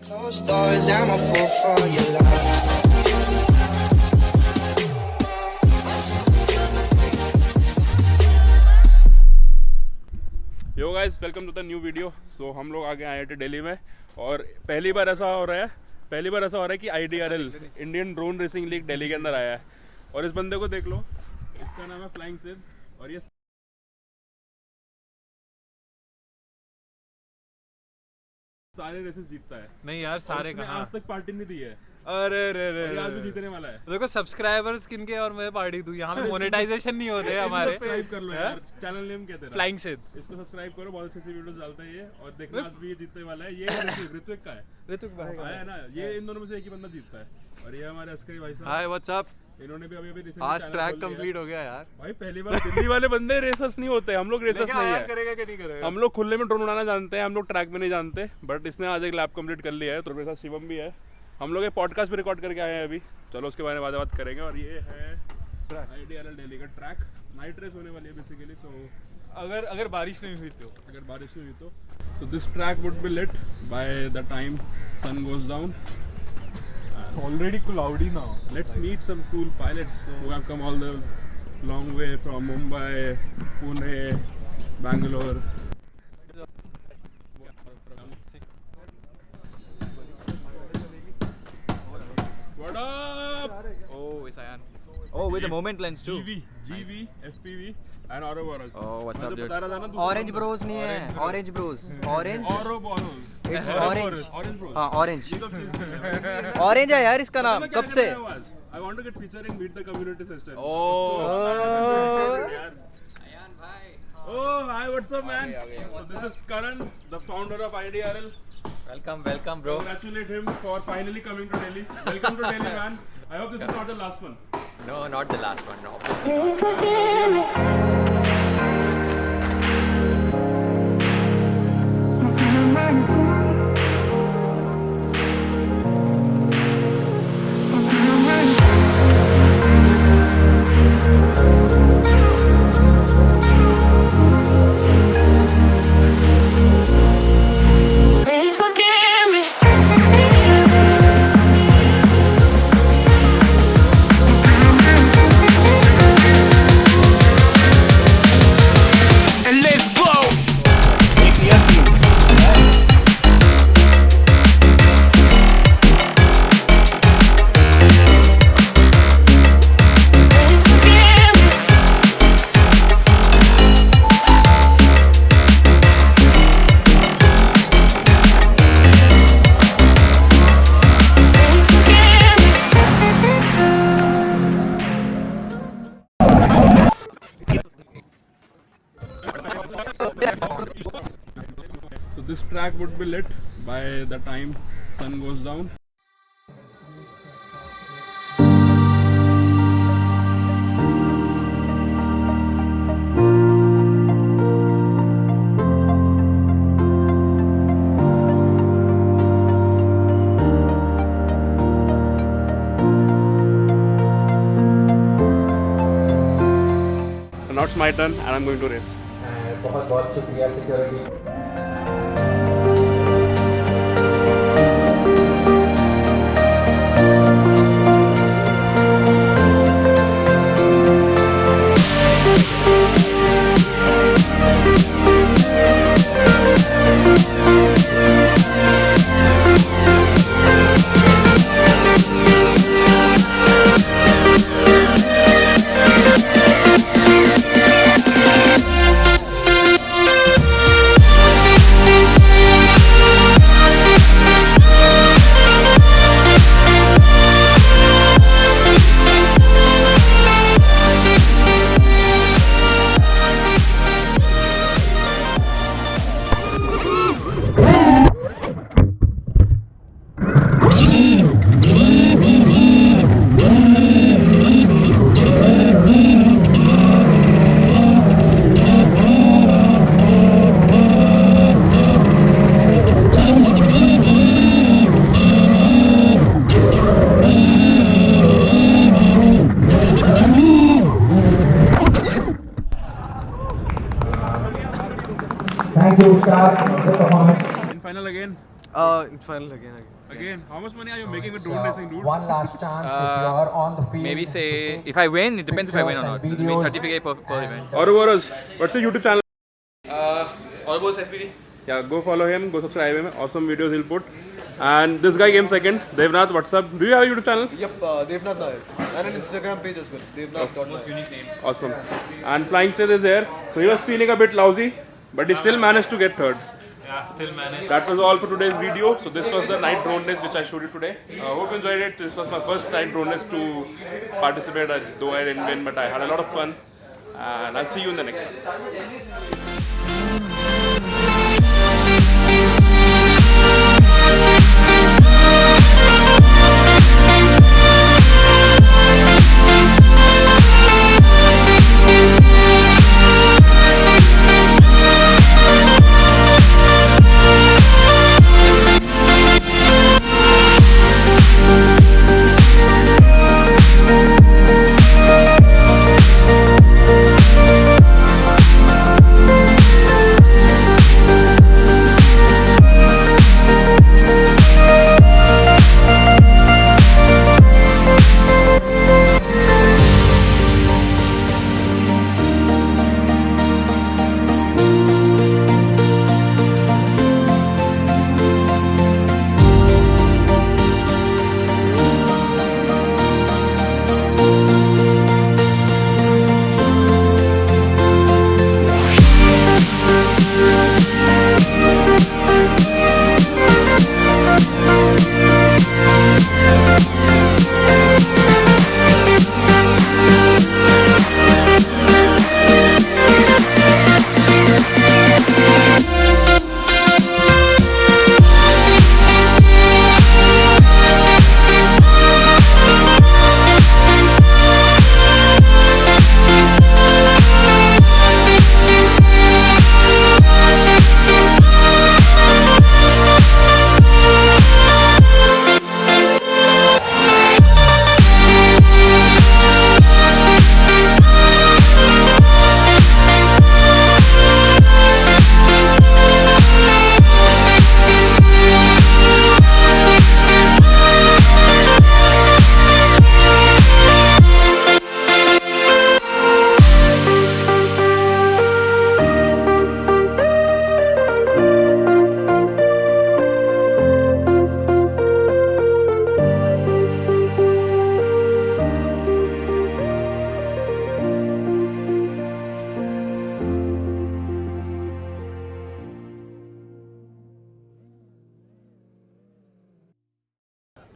Closed doors, I'm a fool for your love. Yo guys, welcome to the new video. So हम लोग आगे आए थे दिल्ली में और पहली बार ऐसा हो रहा है कि IDRL Indian drone racing league Delhi के अंदर आया है। और इस बंदे को देख लो, इसका नाम है फ्लाइंग सिद और ये सारे रेसेस जीतता है। नहीं यार, सारे कहाँ आज तक पार्टी नहीं दी है। अरे रे रे आज भी जीतने वाला है। देखो सब्सक्राइबर्स किनके और मैं पार्टी दूं। यहाँ पे मोनेटाइजेशन नहीं होते हमारे। सब्सक्राइब कर लो यार, चैनल नेम क्या तेरा? फ्लाइंग सिद। इसको सब्सक्राइब करो, बहुत अच्छी वीडियोस डालता है ये। और देखना आज भी ये जीतने वाला है। ये ऋत्विक का है। ऋत्विक भाई है ना, ये इन दोनों में से एक ही बंदा जीतता है। और ये हमारे अस्करी भाई साहब। हाय, व्हाट्स अप। इन्होंने भी अभी रिसेंटली आज ट्रैक कंप्लीट हो गया यार। भाई पहली बार दिल्ली वाले बंदे रेसर्स नहीं होते। हम लोग रेसर्स नहीं है। करेगा कि नहीं करेगा? हम लोग खुले में ड्रोन उड़ाना जानते हैं, हम लोग ट्रैक में नहीं जानते। बट इसने आज एक लैब कंप्लीट कर लिया है। तो मेरे साथ शिवम भी है। हम लोग एक पॉडकास्ट भी रिकॉर्ड करके आए हैं अभी। चलो उसके बारे में बात करेंगे। और ये है IDRL दिल्ली का ट्रैक। नाइट रेस होने वाली है बेसिकली। सो अगर बारिश नहीं हुई तो this track would be lit by the time sun goes down. Already cloudy now. Let's meet some cool pilots who have come all the long way from Mumbai, Pune, Bangalore. What up? Oh, it's Ayan. Oh, with the moment lens too. GV, FPV and Ouroboros. Oh, what's up, dude? बता रहा था ना, Orange Bros नहीं है, Orange Bros. Orange. Ouroboros. It's orange. Orange Bros. हाँ, orange. ये कब change किया? Orange है यार इसका नाम, मैं क्या कब कर से? रहा हूँ आज? I want to get featured in Meet the Community session. Ayan भाई. Oh, hi, what's up, man? So this is Karan, the founder of IDRL. Welcome, bro. Congratulate him for finally coming to Delhi. Welcome to Delhi, man. I hope this is not the last one. No, not the last one. No. Please forgive me. And let's go. Please forgive me. Please forgive me. So this track would be lit by the time sun goes down. Now it's my turn and I'm going to race. बहुत बहुत शुक्रिया security. Thank you, staff. Good performance. In final again. In final again. Again. How much money are you making with drone racing, dude? One last chance if you are on the field. Maybe say if I win, it depends if I win or not. It will be 30k per event. Ouroboros, what's your YouTube channel? Ouroboros FPV. Yeah, go follow him, go subscribe him. Awesome videos he'll put. And this guy came second. Devnath, what's up? Do you have a YouTube channel? Yep, Devnath Nair. And an Instagram page as well. Devnath. Most unique name. Awesome. And Flying Sid is here. So he was feeling a bit lousy, but he still managed to get third. Yeah, still managed. That was all for today's video. So this was the night drone race which I showed you today. Hope you enjoyed it. This was my first night drone race to participate, though I didn't win, but I had a lot of fun. And I'll see you in the next one.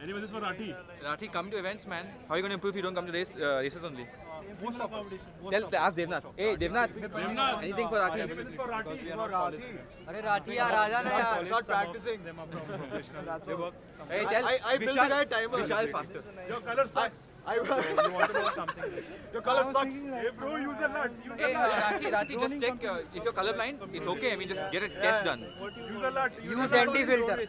Anyway, this is for Rati. Rati, come to events, man. How are you going to improve if you don't come to races only? Ask Devnath. Hey, Devnath. Devnath. Anything for Rati? This is for Rati. Arey Rati yaar, aaja na yaar. Start practicing. That's it. Hey, tell I built the guy timer. Vishal is faster. Your color sucks. You want to know something? Your color sucks. Hey bro, use a nut. Use a Hey, nut. Rati, just check if you're colorblind. It's okay. I mean, just get a test done. Use a nut. Use anti-filter.